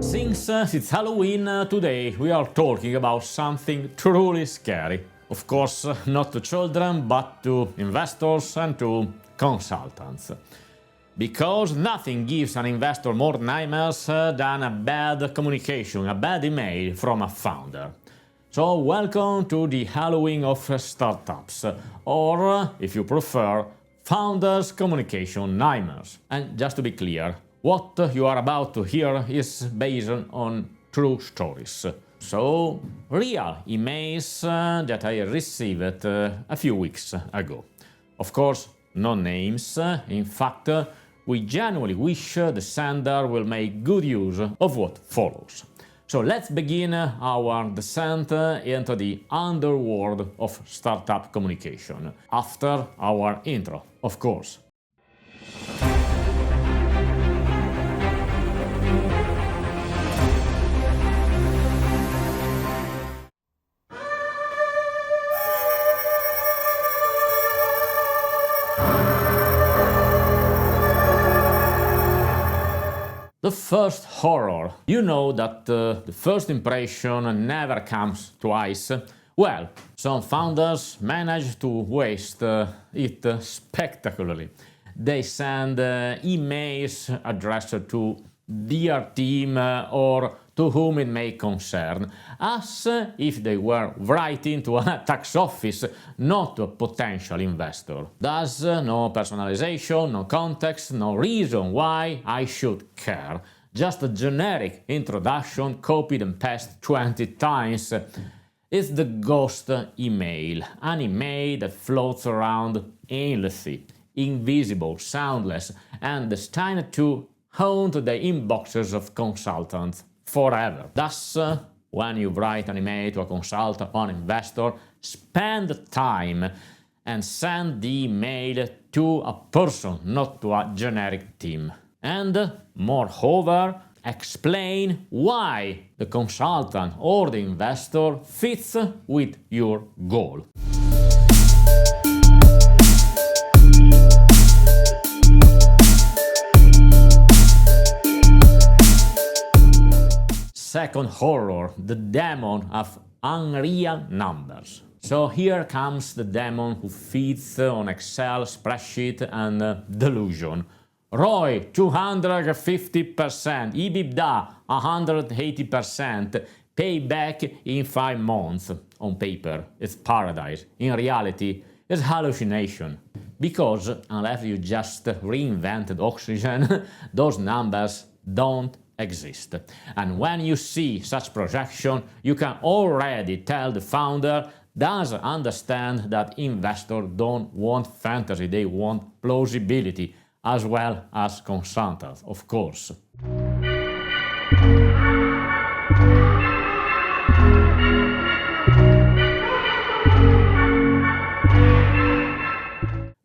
Since it's Halloween, today we are talking about something truly scary. Of course, not to children, but to investors and to consultants. Because nothing gives an investor more nightmares than a bad communication, a bad email from a founder. So welcome to the Halloween of startups, or, if you prefer, founders' communication nightmares. And just to be clear, what you are about to hear is based on true stories. So, real emails that I received a few weeks ago. Of course, no names. In fact, we genuinely wish the sender will make good use of what follows. So let's begin our descent into the underworld of startup communication, after our intro, of course. The first horror. You know that the first impression never comes twice. Well, some founders manage to waste it spectacularly. They send emails addressed to their team or to whom it may concern, as if they were writing to a tax office, not to a potential investor. Thus, no personalization, no context, no reason why I should care. Just a generic introduction copied and pasted 20 times. It's the ghost email, an email that floats around aimlessly, invisible, soundless, and destined to haunt the inboxes of consultants forever. Thus, when you write an email to a consultant or investor, spend time and send the email to a person, not to a generic team. And, moreover, explain why the consultant or the investor fits with your goal. Second horror, the demon of unreal numbers. So here comes the demon who feeds on Excel spreadsheet and delusion. ROI 250%, EBITDA 180%, payback in 5 months. On paper, it's paradise. In reality, it's hallucination. Because unless you just reinvented oxygen, those numbers don't exist. And when you see such projection, you can already tell the founder doesn't understand that investors don't want fantasy, they want plausibility, as well as consultants, of course.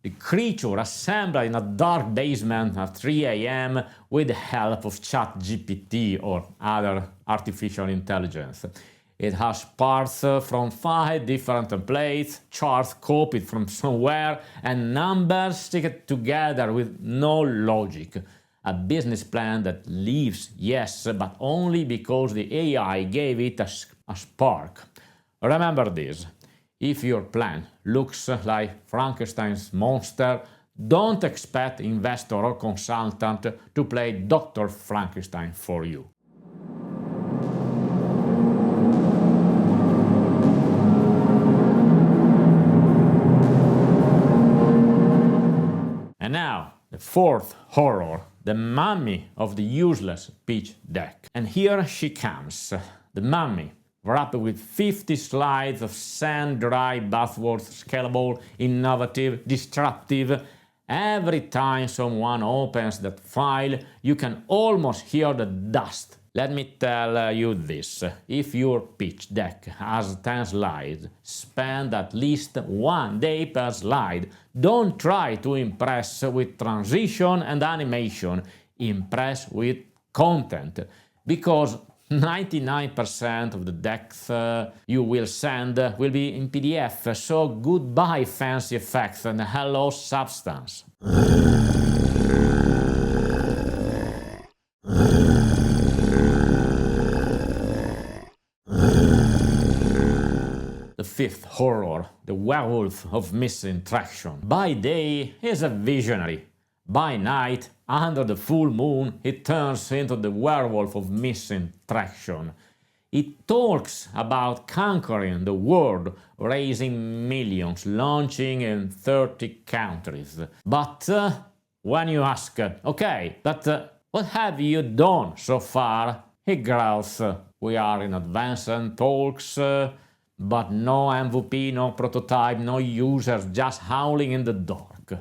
A creature assembled in a dark basement at 3 a.m. with the help of ChatGPT or other artificial intelligence. It has parts from 5 different templates, charts copied from somewhere, and numbers stick together with no logic. A business plan that lives, yes, but only because the AI gave it a spark. Remember this. If your plan looks like Frankenstein's monster, don't expect investor or consultant to play Dr. Frankenstein for you. And now, the fourth horror, the mummy of the useless pitch deck. And here she comes, the mummy, wrapped with 50 slides of sand-dry buzzwords, scalable, innovative, disruptive. Every time someone opens that file, you can almost hear the dust. Let me tell you this, if your pitch deck has 10 slides, spend at least 1 day per slide. Don't try to impress with transition and animation, impress with content, because 99% of the decks you will send will be in PDF, so goodbye fancy effects and hello substance. fifth horror, the Werewolf of Missing Traction. By day, he is a visionary. By night, under the full moon, he turns into the Werewolf of Missing Traction. He talks about conquering the world, raising millions, launching in 30 countries. But when you ask, okay, but what have you done so far? He growls, we are in advanced talks, but no MVP, no prototype, no users, just howling in the dark.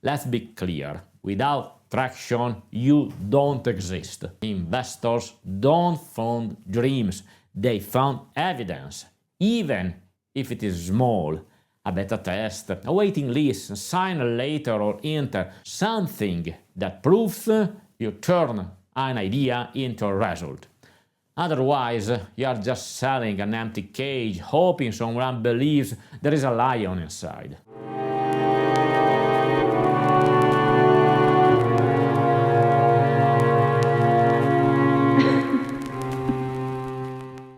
Let's be clear, without traction, you don't exist. Investors don't fund dreams, they fund evidence, even if it is small. A beta test, a waiting list, a sign later or enter, something that proves you turn an idea into a result. Otherwise, you are just selling an empty cage, hoping someone believes there is a lion inside.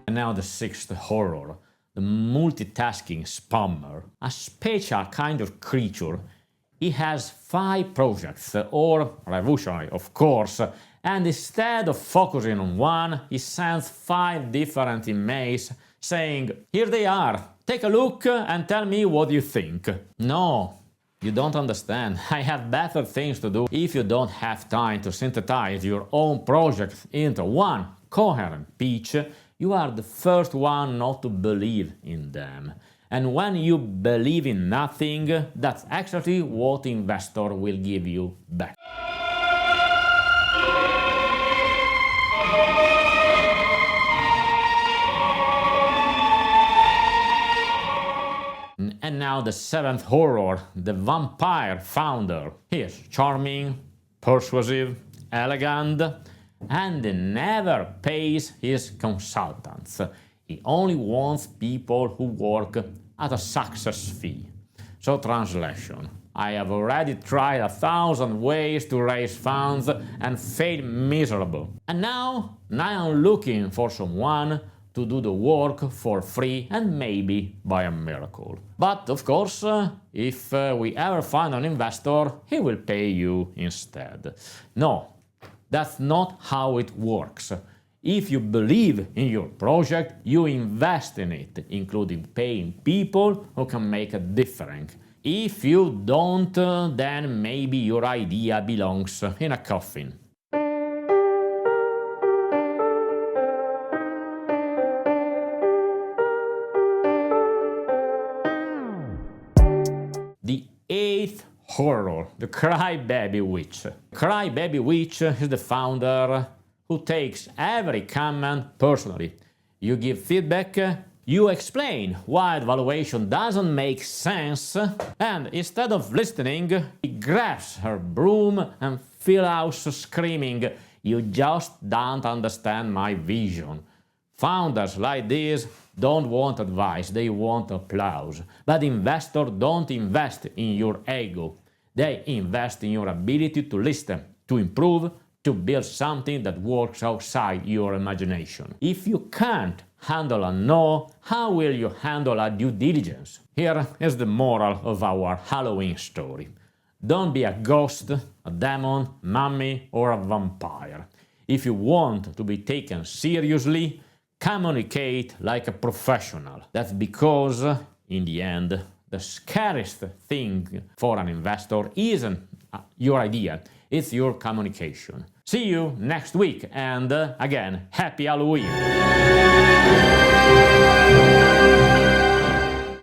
And now the sixth horror, the multitasking spammer, a special kind of creature. He has 5 projects, or revolutionary, of course, and instead of focusing on one, he sends 5 different emails saying, here they are, take a look and tell me what you think. No, you don't understand. I have better things to do. If you don't have time to synthesize your own project into one coherent pitch, you are the first one not to believe in them. And when you believe in nothing, that's actually what investor will give you back. And now the seventh horror, the vampire founder. He is charming, persuasive, elegant, and never pays his consultants. He only wants people who work at a success fee. So translation, I have already tried 1,000 ways to raise funds and failed miserable. And now I'm looking for someone to do the work for free and maybe by a miracle. But of course, if we ever find an investor, he will pay you instead. No, that's not how it works. If you believe in your project, you invest in it, including paying people who can make a difference. If you don't, then maybe your idea belongs in a coffin. The eighth horror, the Crybaby Witch. Crybaby Witch is the founder who takes every comment personally. You give feedback, you explain why the valuation doesn't make sense, and instead of listening, he grabs her broom and fills out screaming, "You just don't understand my vision." Founders like this don't want advice, they want applause. But investors don't invest in your ego. They invest in your ability to listen, to improve, to build something that works outside your imagination. If you can't handle a no, how will you handle a due diligence? Here is the moral of our Halloween story. Don't be a ghost, a demon, mummy, or a vampire. If you want to be taken seriously, communicate like a professional. That's because, in the end, the scariest thing for an investor isn't your idea, it's your communication. See you next week, and again, happy Halloween!